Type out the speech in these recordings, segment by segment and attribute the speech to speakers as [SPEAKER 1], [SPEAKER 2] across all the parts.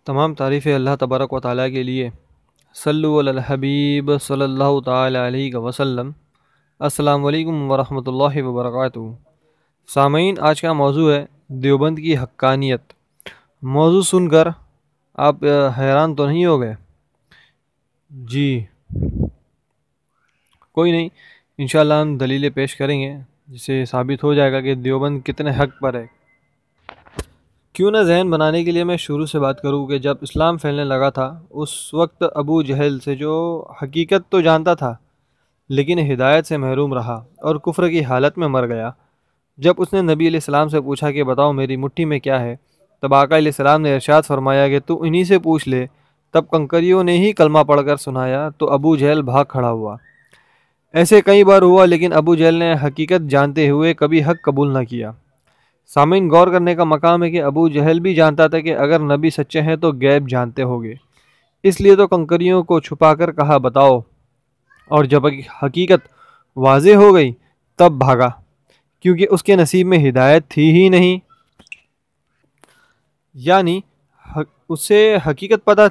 [SPEAKER 1] تمام تعریفیں اللہ تبارک و تعالیٰ کے لیے۔ صلو علی الحبیب صلی اللہ تعالی علیہ وسلم۔ السلام علیکم ورحمۃ اللہ وبرکاتہ۔ سامعین، آج کا موضوع ہے دیوبند کی حقانیت۔ موضوع سن کر آپ حیران تو نہیں ہو گئے؟ جی کوئی نہیں، انشاءاللہ ہم دلیلیں پیش کریں گے جس سے ثابت ہو جائے گا کہ دیوبند کتنے حق پر ہے۔ کیوں نہ ذہن بنانے کے لیے میں شروع سے بات کروں کہ جب اسلام پھیلنے لگا تھا اس وقت ابو جہل سے جو حقیقت تو جانتا تھا لیکن ہدایت سے محروم رہا اور کفر کی حالت میں مر گیا۔ جب اس نے نبی علیہ السلام سے پوچھا کہ بتاؤ میری مٹھی میں کیا ہے، تب آقا علیہ السلام نے ارشاد فرمایا کہ تو انہی سے پوچھ لے۔ تب کنکریوں نے ہی کلمہ پڑھ کر سنایا تو ابو جہل بھاگ کھڑا ہوا۔ ایسے کئی بار ہوا لیکن ابو جہل نے حقیقت جانتے ہوئے کبھی حق قبول نہ کیا۔ سامعین، غور کرنے کا مقام ہے کہ ابو جہل بھی جانتا تھا کہ اگر نبی سچے ہیں تو غیب جانتے ہوگے، اس لیے تو کنکریوں کو چھپا کر کہا بتاؤ، اور جب حقیقت واضح ہو گئی تب بھاگا، کیونکہ اس کے نصیب میں ہدایت تھی ہی نہیں۔ یعنی اسے حقیقت پتہ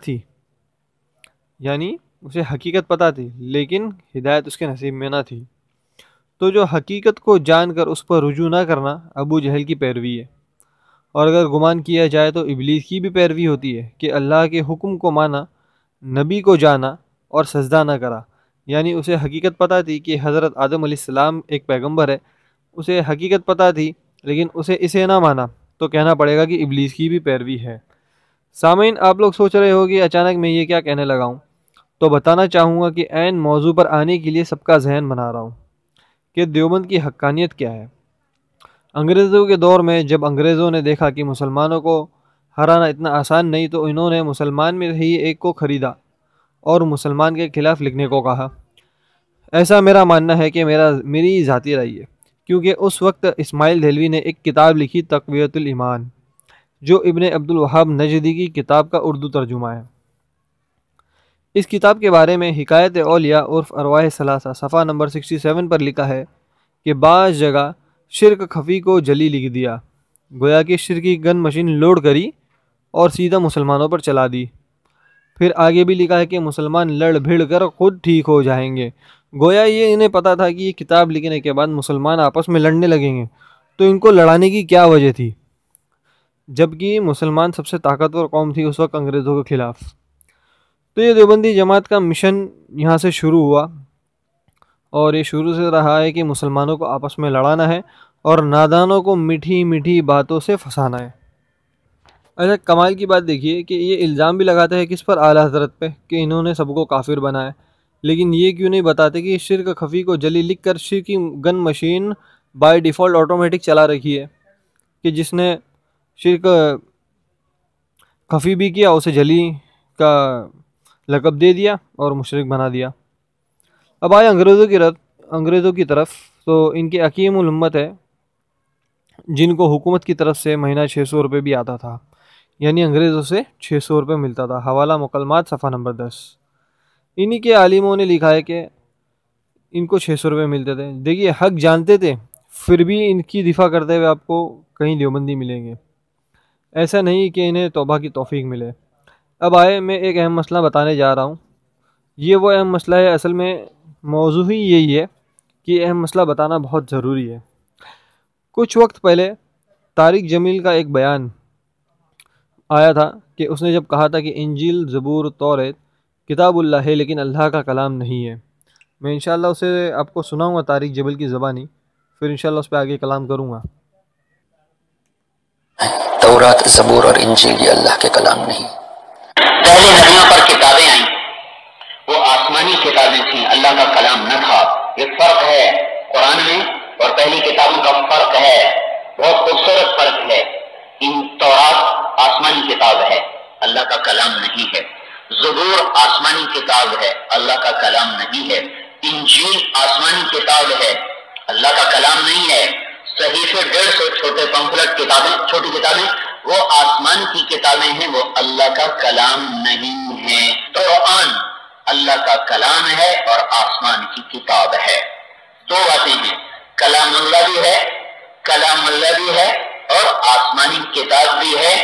[SPEAKER 1] تھی لیکن ہدایت اس کے نصیب میں نہ تھی۔ تو جو حقیقت کو جان کر اس پر رجوع نہ کرنا ابو جہل کی پیروی ہے، اور اگر گمان کیا جائے تو ابلیس کی بھی پیروی ہوتی ہے کہ اللہ کے حکم کو مانا، نبی کو جانا اور سجدہ نہ کرا۔ یعنی اسے حقیقت پتہ تھی کہ حضرت آدم علیہ السلام ایک پیغمبر ہے، اسے حقیقت پتہ تھی لیکن اسے نہ مانا، تو کہنا پڑے گا کہ ابلیس کی بھی پیروی ہے۔ سامعین، آپ لوگ سوچ رہے ہو کہ اچانک میں یہ کیا کہنے لگا ہوں، تو بتانا چاہوں گا کہ عین موضوع پر آنے کے لیے سب کا ذہن بنا رہا ہوں کہ دیوبند کی حقانیت کیا ہے۔ انگریزوں کے دور میں جب انگریزوں نے دیکھا کہ مسلمانوں کو ہرانا اتنا آسان نہیں، تو انہوں نے مسلمان میں ہی ایک کو خریدا اور مسلمان کے خلاف لکھنے کو کہا۔ ایسا میرا ماننا ہے کہ میری ذاتی رائے ہے، کیونکہ اس وقت اسماعیل دہلوی نے ایک کتاب لکھی تقویۃ الایمان، جو ابن عبد الوہاب نجدی کی کتاب کا اردو ترجمہ ہے۔ اس کتاب کے بارے میں حکایت اولیاء عرف ارواح ثلاثہ صفحہ نمبر 67 پر لکھا ہے کہ بعض جگہ شرک خفی کو جلی لکھ دیا، گویا کہ شرک کی گن مشین لوڈ کری اور سیدھا مسلمانوں پر چلا دی۔ پھر آگے بھی لکھا ہے کہ مسلمان لڑ بھیڑ کر خود ٹھیک ہو جائیں گے، گویا یہ انہیں پتا تھا کہ یہ کتاب لکھنے کے بعد مسلمان آپس میں لڑنے لگیں گے، تو ان کو لڑانے کی کیا وجہ تھی، جبکہ مسلمان سب سے طاقتور قوم تھی اس وقت انگریزوں کے خلاف۔ تو یہ دیوبندی جماعت کا مشن یہاں سے شروع ہوا، اور یہ شروع سے رہا ہے کہ مسلمانوں کو آپس میں لڑانا ہے اور نادانوں کو میٹھی میٹھی باتوں سے پھنسانا ہے۔ ایسا کمال کی بات دیکھیے کہ یہ الزام بھی لگاتا ہے کس پر؟ اعلیٰ حضرت پہ، کہ انہوں نے سب کو کافر بنایا، لیکن یہ کیوں نہیں بتاتے کہ شرک خفی کو جلی لکھ کر شرک کی گن مشین بائی ڈیفالٹ آٹومیٹک چلا رکھی ہے، کہ جس نے شرک خفی بھی کیا اسے جلی کا لقب دے دیا اور مشرک بنا دیا۔ اب آئے انگریزوں کی طرف، تو ان کے حکیم الامت ہے جن کو حکومت کی طرف سے مہینہ 600 روپے بھی آتا تھا، یعنی انگریزوں سے 600 روپے ملتا تھا۔ حوالہ مکالمات صفحہ نمبر 10۔ انہی کے عالموں نے لکھا ہے کہ ان کو 600 روپے ملتے تھے۔ دیکھیے، حق جانتے تھے پھر بھی ان کی دفاع کرتے ہوئے آپ کو کہیں دیوبندی ملیں گے، ایسا نہیں کہ انہیں توبہ کی توفیق ملے۔ اب آئے، میں ایک اہم مسئلہ بتانے جا رہا ہوں۔ یہ وہ اہم مسئلہ ہے، اصل میں موضوع ہی یہی ہے کہ اہم مسئلہ بتانا بہت ضروری ہے۔ کچھ وقت پہلے طارق جمیل کا ایک بیان آیا تھا کہ اس نے جب کہا تھا کہ انجیل، زبور، توریت کتاب اللہ ہے لیکن اللہ کا کلام نہیں ہے۔ میں انشاءاللہ اسے آپ کو سناؤں گا طارق جمیل کی زبانی، پھر انشاءاللہ اس پہ آگے کلام کروں گا۔
[SPEAKER 2] تورات، زبور اور انجیل یہ اللہ کے کلام نہیں۔ پہلے نبیوں پر کتابیں آئیں، وہ آسمانی کتابیں تھیں، اللہ کا کلام نہ تھا۔ یہ فرق ہے قرآن میں اور پہلی کتابوں کا فرق ہے، بہت خوبصورت فرق ہے۔ تورات آسمانی کتاب ہے، اللہ کا کلام نہیں ہے۔ زبور آسمانی کتاب ہے، اللہ کا کلام نہیں ہے۔ انجیل آسمانی کتاب ہے، اللہ کا کلام نہیں ہے۔ صحیفے 150 چھوٹے پمفلٹ کتابیں، چھوٹی کتابیں، وہ آسمان کی کتابیں ہیں، وہ اللہ کا کلام نہیں ہے۔ قرآن اللہ کا کلام ہے اور آسمان کی کتاب ہے، دو باتیں ہیں، کلام اللہ بھی ہے اور آسمانی کتاب بھی ہے۔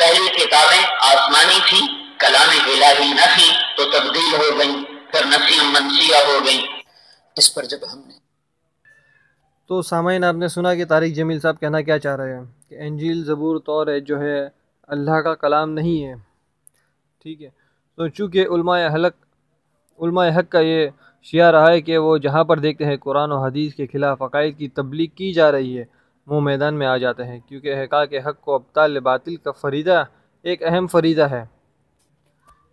[SPEAKER 2] پہلی کتابیں آسمانی تھیں، کلام الہی نہ تھی تو تبدیل ہو گئیں، پھر نسیہ منسیہ ہو گئیں۔ اس پر جب ہم نے
[SPEAKER 1] تو سامعین، آپ نے سنا کہ طارق جمیل صاحب کہنا کیا چاہ رہے ہیں کہ انجیل، زبور، تورات جو ہے اللہ کا کلام نہیں ہے، ٹھیک ہے۔ تو چونکہ علماء حق کا یہ شعار رہا ہے کہ وہ جہاں پر دیکھتے ہیں قرآن و حدیث کے خلاف عقائد کی تبلیغ کی جا رہی ہے، وہ میدان میں آ جاتے ہیں، کیونکہ حقائق حق کو ابطال باطل کا فریضہ ایک اہم فریضہ ہے۔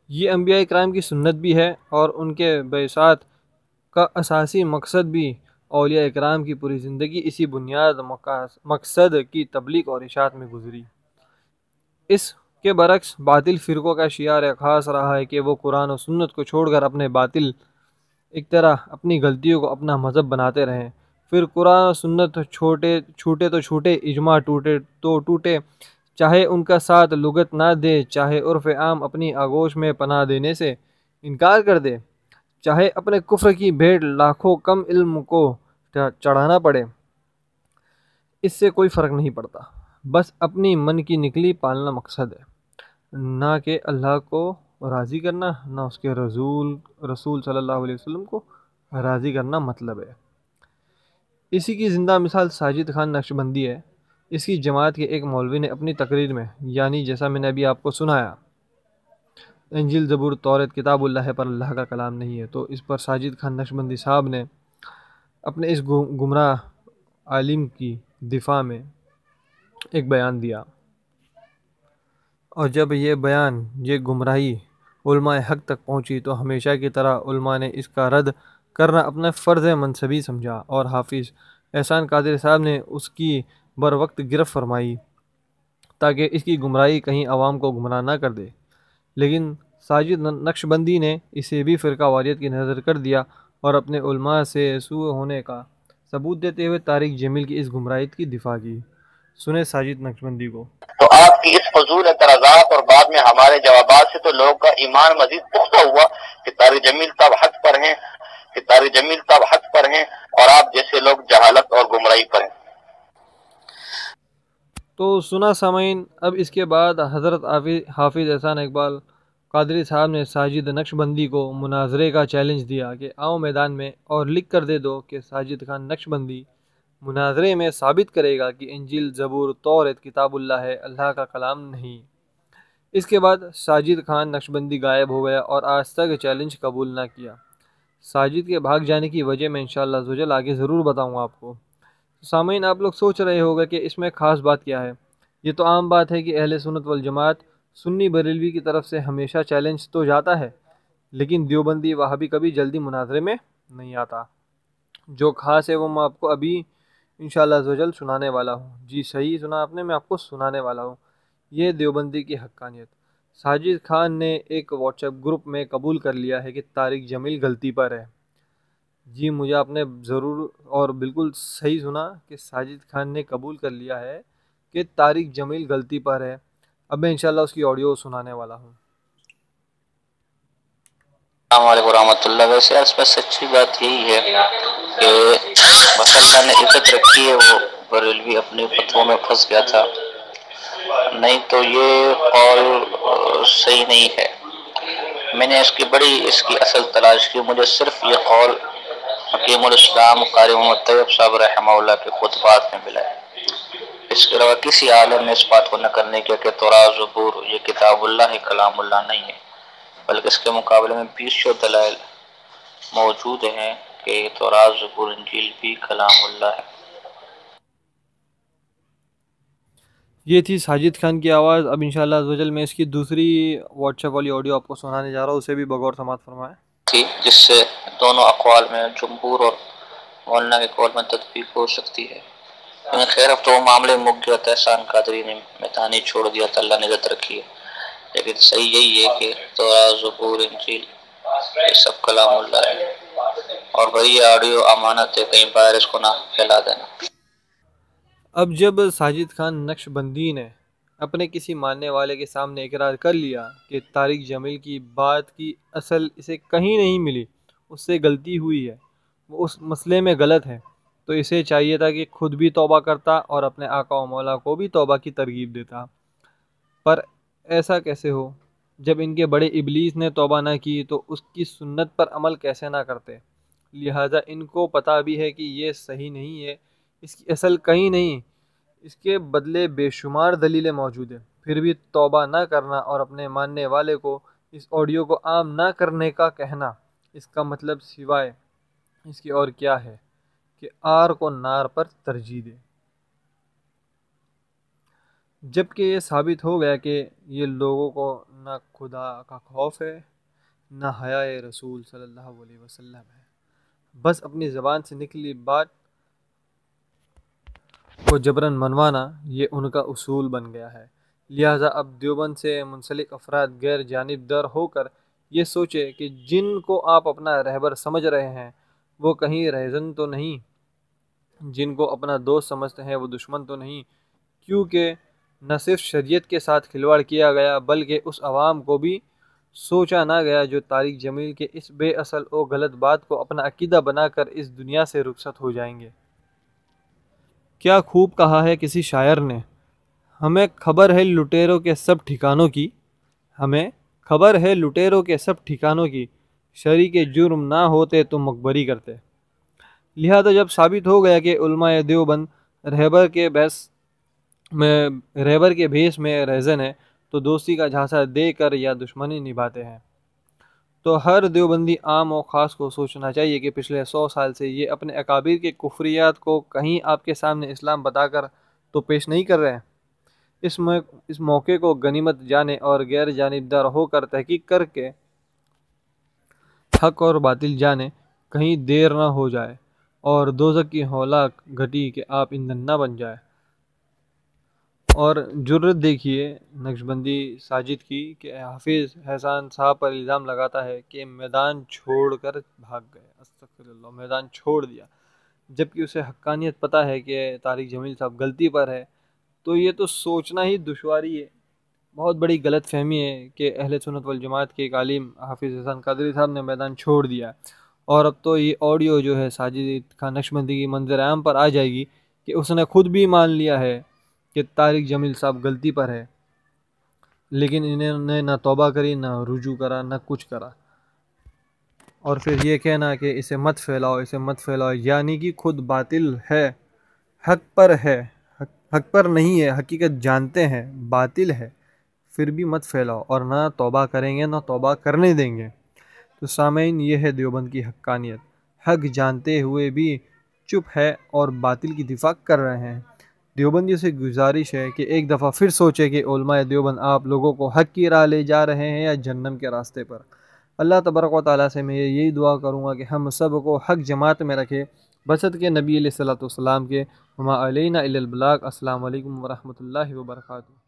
[SPEAKER 1] یہ انبیاء کرام کی سنت بھی ہے، اور ان کے بعثات کا اساسی مقصد بھی اولیاء کرام کی پوری زندگی اسی بنیاد مقصد کی تبلیغ اور اشاعت میں گزری۔ اس کے برعکس باطل فرقوں کا شعار خاص رہا ہے کہ وہ قرآن و سنت کو چھوڑ کر اپنے باطل اختراع، اپنی غلطیوں کو اپنا مذہب بناتے رہیں۔ پھر قرآن و سنت چھوٹے تو چھوٹے، اجماع ٹوٹے تو ٹوٹے، چاہے ان کا ساتھ لغت نہ دے، چاہے عرف عام اپنی آغوش میں پناہ دینے سے انکار کر دے، چاہے اپنے کفر کی بھیٹ لاکھوں کم علم کو چڑھانا پڑے، اس سے کوئی فرق نہیں پڑتا۔ بس اپنی من کی نکلی پالنا مقصد ہے، نہ کہ اللہ کو راضی کرنا، نہ اس کے رسول صلی اللہ علیہ وسلم کو راضی کرنا مطلب ہے۔ اسی کی زندہ مثال ساجد خان نقشبندی ہے۔ اس کی جماعت کے ایک مولوی نے اپنی تقریر میں، یعنی جیسا میں نے ابھی آپ کو سنایا، انجیل، زبور، تورات کتاب اللہ ہے پر اللہ کا کلام نہیں ہے، تو اس پر ساجد خان نقشبندی صاحب نے اپنے اس گمراہ عالم کی دفاع میں ایک بیان دیا، اور جب یہ گمراہی علماء حق تک پہنچی تو ہمیشہ کی طرح علماء نے اس کا رد کرنا اپنا فرض منصبی سمجھا، اور حافظ احسان قادری صاحب نے اس کی بروقت گرفت فرمائی تاکہ اس کی گمراہی کہیں عوام کو گمراہ نہ کر دے۔ لیکن ساجد نقشبندی نے اسے بھی فرقہ واریت کی نظر کر دیا اور اپنے علماء سے سوء ہونے کا ثبوت دیتے ہوئے طارق جمیل کی اس گمراہیت کی دفاع کی۔ سنیں ساجد نقشبندی کو۔
[SPEAKER 2] تو آپ کی اس فضول اعتراضات اور بعد میں ہمارے جوابات سے تو لوگوں کا ایمان مزید پختہ ہوا کہ طارق جمیل صاحب حق پر ہیں اور آپ جیسے لوگ جہالت اور گمراہی پر ہیں۔
[SPEAKER 1] تو سنا سامعین، اب اس کے بعد حضرت حافظ احسان اقبال قادری صاحب نے ساجد نقشبندی کو مناظرے کا چیلنج دیا کہ آؤ میدان میں اور لکھ کر دے دو کہ ساجد خان نقشبندی مناظرے میں ثابت کرے گا کہ انجیل، زبور، تورات کتاب اللہ ہے، اللہ کا کلام نہیں۔ اس کے بعد ساجد خان نقشبندی غائب ہو گیا اور آج تک چیلنج قبول نہ کیا۔ ساجد کے بھاگ جانے کی وجہ میں انشاءاللہ عزوجل آگے ضرور بتاؤں گا آپ کو۔ سامعین، آپ لوگ سوچ رہے ہوگا کہ اس میں خاص بات کیا ہے۔ یہ تو عام بات ہے کہ اہل سنت والجماعت سنی بریلوی کی طرف سے ہمیشہ چیلنج تو جاتا ہے، لیکن دیوبندی وہابی کبھی جلدی مناظرے میں نہیں آتا۔ جو خاص ہے وہ میں آپ کو ابھی انشاءاللہ عزوجل سنانے والا ہوں۔ جی صحیح سنا آپ نے، میں آپ کو سنانے والا ہوں۔ یہ دیوبندی کی حقانیت۔ ساجد خان نے ایک واٹس ایپ گروپ میں قبول کر لیا ہے کہ طارق جمیل غلطی پر ہے۔ جی مجھے آپ نے ضرور اور بالکل صحیح سنا کہ ساجد خان نے قبول کر لیا ہے کہ طارق جمیل غلطی پر ہے۔ اب میں انشاءاللہ اس کی آڈیو سنانے والا ہوں۔
[SPEAKER 2] السلام علیکم ورحمۃ اللہ۔ ویسے اس پر سچی بات یہی ہے کہ بس اللہ نے عزت رکھی ہے، وہ بریلوی اپنے فتووں میں پھنس گیا تھا، نہیں تو یہ قول صحیح نہیں ہے۔ میں نے اس کی اصل تلاش کی، مجھے صرف یہ قول حکیم الاسلام قاری محمد طیب صاحب رحمہ اللہ کے خطبات میں ملا ہے۔ اس کے علاوہ کسی عالم نے اس بات کو نقل نہیں کیا کہ تورات، زبور یہ کتاب اللہ ہے، کلام اللہ نہیں ہے، بلکہ اس کے مقابلے میں 20 دلائل موجود ہیں کہ تورات، زبور، انجیل بھی کلام اللہ ہے۔
[SPEAKER 1] یہ تھی ساجد خان کی آواز۔ اب انشاءاللہ عزوجل میں اس کی دوسری واٹس ایپ والی آڈیو آپ کو سنانے جا رہا ہوں، اسے بھی بغور سماعت فرمائیں۔
[SPEAKER 2] جس سے دونوں اقوال میں، جمہور اور مولانا کے قول میں تطبیق ہو سکتی ہے۔ خیر اب تو وہ معاملے مک گیا تھا، احسان قادری نے میدانی چھوڑ دیا تھا، اللہ نے عزت رکھی ہے، لیکن صحیح یہی ہے کہ تورات، زبور، انجیل یہ سب کلام اللہ ہے۔ اور بھائی یہ آڈیو امانت ہے، کہیں باہر اس کو نہ پھیلا دینا۔
[SPEAKER 1] اب جب ساجد خان نقشبندی نے اپنے کسی ماننے والے کے سامنے اقرار کر لیا کہ طارق جمیل کی بات کی اصل اسے کہیں نہیں ملی، اس سے غلطی ہوئی ہے، وہ اس مسئلے میں غلط ہے، تو اسے چاہیے تھا کہ خود بھی توبہ کرتا اور اپنے آقا و مولا کو بھی توبہ کی ترغیب دیتا۔ پر ایسا کیسے ہو؟ جب ان کے بڑے ابلیس نے توبہ نہ کی تو اس کی سنت پر عمل کیسے نہ کرتے؟ لہٰذا ان کو پتہ بھی ہے کہ یہ صحیح نہیں ہے، اس کی اصل کہیں نہیں، اس کے بدلے بے شمار دلیلیں موجود ہیں، پھر بھی توبہ نہ کرنا اور اپنے ماننے والے کو اس آڈیو کو عام نہ کرنے کا کہنا، اس کا مطلب سوائے اس کی اور کیا ہے کہ آر کو نار پر ترجیح دے۔ جبکہ یہ ثابت ہو گیا کہ یہ لوگوں کو نہ خدا کا خوف ہے نہ حیاء رسول صلی اللہ علیہ وسلم ہے، بس اپنی زبان سے نکلی بات کو جبراً منوانا یہ ان کا اصول بن گیا ہے۔ لہٰذا اب دیوبند سے منسلک افراد غیر جانبدار ہو کر یہ سوچے کہ جن کو آپ اپنا رہبر سمجھ رہے ہیں وہ کہیں رہزن تو نہیں، جن کو اپنا دوست سمجھتے ہیں وہ دشمن تو نہیں، کیونکہ نہ صرف شریعت کے ساتھ کھلواڑ کیا گیا بلکہ اس عوام کو بھی سوچا نہ گیا جو طارق جمیل کے اس بے اصل و غلط بات کو اپنا عقیدہ بنا کر اس دنیا سے رخصت ہو جائیں گے۔ کیا خوب کہا ہے کسی شاعر نے، ہمیں خبر ہے لٹیروں کے سب ٹھکانوں کی، ہمیں خبر ہے لٹیروں کے سب ٹھکانوں کی، شریک جرم نہ ہوتے تو مقبری کرتے۔ لہذا جب ثابت ہو گیا کہ علماء دیوبند رہبر کے بھیس میں رہزن ہے تو دوستی کا جھانسا دے کر یا دشمنی نبھاتے ہیں، تو ہر دیوبندی عام و خاص کو سوچنا چاہیے کہ پچھلے 100 سال سے یہ اپنے اکابر کے کفریات کو کہیں آپ کے سامنے اسلام بتا کر تو پیش نہیں کر رہے ہیں۔ اس موقع کو غنیمت جانے اور غیر جانبدار ہو کر تحقیق کر کے حق اور باطل جانے، کہیں دیر نہ ہو جائے اور دوزخ کی ہولک گھٹی کہ آپ ایندھن نہ بن جائے۔ اور جرت دیکھیے نقشبندی ساجد کی کہ حافظ احسان صاحب پر الزام لگاتا ہے کہ میدان چھوڑ کر بھاگ گئے، استغفر اللہ، میدان چھوڑ دیا، جبکہ اسے حقانیت پتہ ہے کہ طارق جمیل صاحب غلطی پر ہے۔ تو یہ تو سوچنا ہی دشواری ہے، بہت بڑی غلط فہمی ہے کہ اہل سنت والجماعت کے ایک عالم حافظ احسان قادری صاحب نے میدان چھوڑ دیا، اور اب تو یہ آڈیو جو ہے ساجد خان نقشبندی کی منظر عام پر آ جائے گی کہ اس نے خود بھی مان لیا ہے کہ طارق جمیل صاحب غلطی پر ہے، لیکن انہوں نے نہ توبہ کری، نہ رجوع کرا، نہ کچھ کرا، اور پھر یہ کہنا کہ اسے مت پھیلاؤ، اسے مت پھیلاؤ، یعنی کہ خود باطل ہے، حق پر نہیں ہے، حقیقت جانتے ہیں باطل ہے، پھر بھی مت پھیلاؤ، اور نہ توبہ کریں گے نہ توبہ کرنے دیں گے۔ تو سامعین، یہ ہے دیوبند کی حقانیت، حق جانتے ہوئے بھی چپ ہے اور باطل کی دفاع کر رہے ہیں۔ دیوبندیوں سے گزارش ہے کہ ایک دفعہ پھر سوچے کہ علماء دیوبند آپ لوگوں کو حق کی راہ لے جا رہے ہیں یا جہنم کے راستے پر۔ اللہ تبارک و تعالیٰ سے میں یہی دعا کروں گا کہ ہم سب کو حق جماعت میں رکھے، بصدقہ کے نبی علیہ الصلوۃ والسلام کے، وما علینا الا البلاغ۔ السلام علیکم ورحمۃ اللہ وبرکاتہ۔